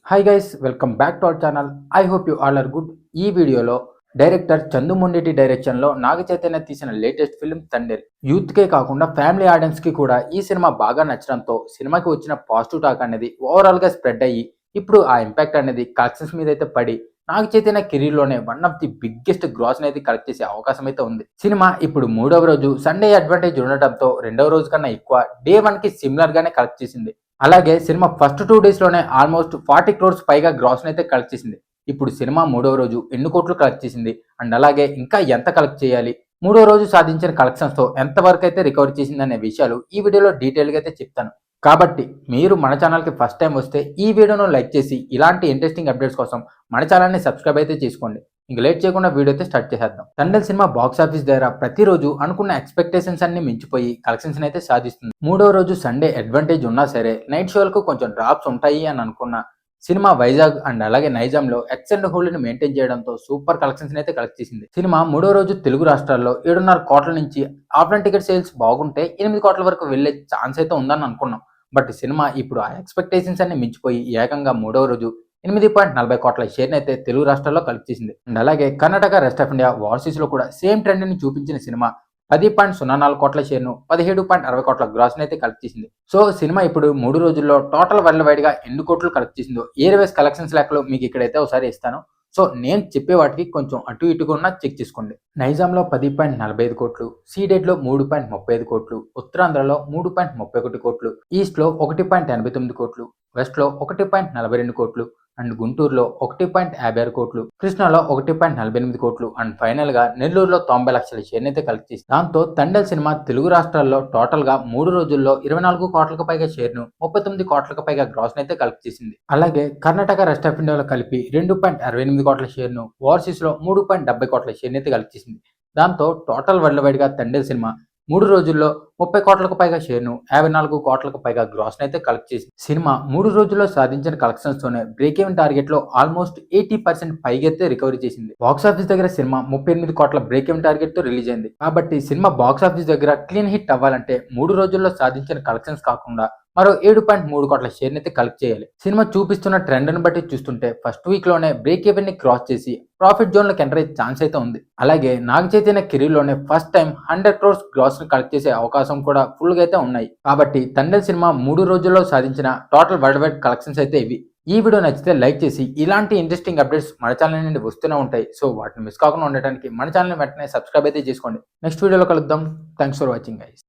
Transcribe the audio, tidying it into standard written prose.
Hi guys, welcome back to our channel. I hope you all are good. ఈ వీడియోలో director Chandu Mondeti డైరెక్షన్లో నాగ చైతన్య తీసిన latest film Thandel. యూత్కే కాకుండా family ఆడియన్స్కి కూడా ఈ సినిమా బాగా నచ్చడంతో సినిమాకి వచ్చిన పాజిటివ్ టాక్ అనేది ఓవరాల్గా స్ప్రెడ్ అయ్యి ఇప్పుడు ఆ ఇంపాక్ట్ అనేది కలెక్షన్స్ మీద అయితే పడి నాగ చైతన్య కెరీర్లోనే one of the biggest gross అనేది కలెక్ట్ చేసే అవకాశం అయితే ఉంది. సినిమా ఇప్పుడు 3వ రోజు సండే అడ్వాంటేజ్ ఉండటంతో 2వ రోజు కన్నా ఎక్కువ డే 1కి సిమిలర్ గానే కలెక్ట్ చేసింది. అలాగే సినిమా ఫస్ట్ 2 డేస్ లోనే ఆల్మోస్ట్ 40 క్రోర్స్ పైగా గ్రాస్ అయితే కలెక్ట్ చేసింది. ఇప్పుడు సినిమా 3వ రోజు ఎన్ని కోట్లు కలెక్ట్ చేసింది అండ్ అలాగే ఇంకా ఎంత కలెక్ట్ చేయాలి, 3వ రోజు సాధించిన కలెక్షన్స్ తో ఎంత వరకు అయితే రికవర్ చేసింది అనే విషయాలు ఈ వీడియోలో డీటెయిల్ గా అయితే చెప్తాను. కాబట్టి మీరు మన ఛానల్కి ఫస్ట్ టైం వస్తే ఈ వీడియోను లైక్ చేసి ఇలాంటి ఇంట్రెస్టింగ్ అప్డేట్స్ కోసం మన ఛానల్ని సబ్స్క్రైబ్ అయితే చేసుకోండి. ఇంక లేట్ చేయకుండా వీడియో అయితే స్టార్ట్ చేసేద్దాం. తండేల్ సినిమా బాక్స్ ఆఫీస్ దగ్గర ప్రతిరోజు అనుకున్న ఎక్స్పెక్టేషన్స్ అన్ని మించిపోయి కలెక్షన్స్ అయితే సాధిస్తుంది. 3వ రోజు సండే అడ్వాంటేజ్ ఉన్నా సరే నైట్ షోలకు కొంచెం డ్రాప్స్ ఉంటాయి అని అనుకున్న సినిమా వైజాగ్ అండ్ అలాగే నైజాంలో ఎక్స్ అండ్ హోల్డ్ ని మెయింటైన్ చేయడంతో సూపర్ కలెక్షన్స్ అయితే కలెక్ట్ చేసింది. సినిమా 3వ రోజు తెలుగు రాష్ట్రాల్లో 7.5 కోట్ల నుంచి ఆఫ్లైన్ టికెట్ సేల్స్ బాగుంటే 8 కోట్ల వరకు వెళ్లే ఛాన్స్ అయితే ఉందని అనుకున్నాం. బట్ సినిమా ఇప్పుడు ఆ ఎక్స్పెక్టేషన్స్ అన్ని మించిపోయి ఏకంగా 3వ రోజు 8.40 కోట్ల షేర్ని అయితే తెలుగు రాష్ట్రాల్లో కలెక్ట్ చేసింది. అండ్ అలాగే Karnataka, rest of India, overseas లో కూడా సేమ్ ట్రెండ్ ని చూపించిన సినిమా 10.04 కోట్ల షేర్ను 17.60 కోట్ల గ్రాస్ అయితే కలెక్ట్ చేసింది. సో సినిమా ఇప్పుడు 3 రోజుల్లో టోటల్ వరల్డ్ వైడ్ గా ఎన్ని కోట్లు కలెక్ట్ చేసిందో ఏరియస్ కలెక్షన్స్ లెక్కలో మీకు ఇక్కడైతే ఒకసారి ఇస్తాను. సో నేను చెప్పే వాటికి కొంచెం అటు ఇటుగా ఉన్న చెక్ చేసుకోండి. నైజాంలో 10.45 కోట్లు, సీడెడ్ లో 3.35 కోట్లు, ఉత్తరాంధ్రలో 3.31 కోట్లు, ఈస్ట్ లో 1.89 కోట్లు, వెస్ట్ లో 1.42 కోట్లు అండ్ గుంటూరులో 1.56 కోట్లు, కృష్ణాలో 1.48 కోట్లు అండ్ ఫైనల్ గా నెల్లూరులో 90 లక్షల షేర్ అయితే కలెక్ట్ చేసింది. దాంతో తండేల్ సినిమా తెలుగు రాష్ట్రాల్లో టోటల్ గా 3 రోజుల్లో 24 కోట్లకు పైగా షేర్ను 39 కోట్లకు పైగా గ్రాస్ అయితే కలెక్ట్ చేసింది. అలాగే కర్ణాటక, రెస్ట్ ఆఫ్ ఇండియాలో కలిపి 2.68 కోట్ల షేర్ను, ఓవర్సీస్ లో 3.70 కోట్ల షేర్ అయితే కలెక్ట్ చేసింది. దాంతో టోటల్ వరల్డ్ వైడ్ గా తండేల్ సినిమా 3 రోజుల్లో 30 కోట్లకు పైగా షేర్ను, 54 కోట్లకు పైగా గ్రాస్ అయితే కలెక్ట్ చేసింది. సినిమా 3 రోజుల్లో సాధించిన కలెక్షన్స్ తోనే బ్రేక్ ఈవెన్ టార్గెట్ లో ఆల్మోస్ట్ 80% పైగైతే రికవరీ చేసింది. బాక్స్ ఆఫీస్ దగ్గర సినిమా 38 కోట్ల బ్రేక్ ఈవెన్ టార్గెట్ తో రిలీజ్ అయింది. కాబట్టి సినిమా బాక్స్ ఆఫీస్ దగ్గర క్లీన్ హిట్ అవ్వాలంటే 3 రోజుల్లో సాధించిన కలెక్షన్స్ కాకుండా మరో 7.3 కోట్ల షేర్ అయితే కలెక్ట్ చేయాలి. సినిమా చూపిస్తున్న ట్రెండ్ ని బట్టి చూస్తుంటే ఫస్ట్ వీక్ లోనే బ్రేక్ ఈవెన్ ని క్రాస్ చేసి ప్రాఫిట్ జోన్ లోకి ఎంటర్ అయ్యే ఛాన్స్ అయితే ఉంది. అలాగే నాగ చైతన్య కెరీర్ లోనే ఫస్ట్ టైం 100 క్రోర్స్ గ్రాస్ ని కలెక్ట్ చేసే అవకాశం కూడా ఫుల్ గా అయితే ఉన్నాయి. కాబట్టి తండేల్ సినిమా 3 రోజుల్లో సాధించిన టోటల్ వరల్డ్ వైడ్ కలెక్షన్స్ అయితే ఇవి. ఈ వీడియో నచ్చితే లైక్ చేసి ఇలాంటి ఇంట్రెస్టింగ్ అప్డేట్స్ మన ఛానల్ నుండి వస్తూనే ఉంటాయి. సో వాటిని మిస్ కాకుండా ఉండటానికి మన ఛానల్ వెంటనే సబ్స్క్రైబ్ అయితే చేసుకోండి. నెక్స్ట్ వీడియోలో కలుద్దాం. Thanks for watching guys.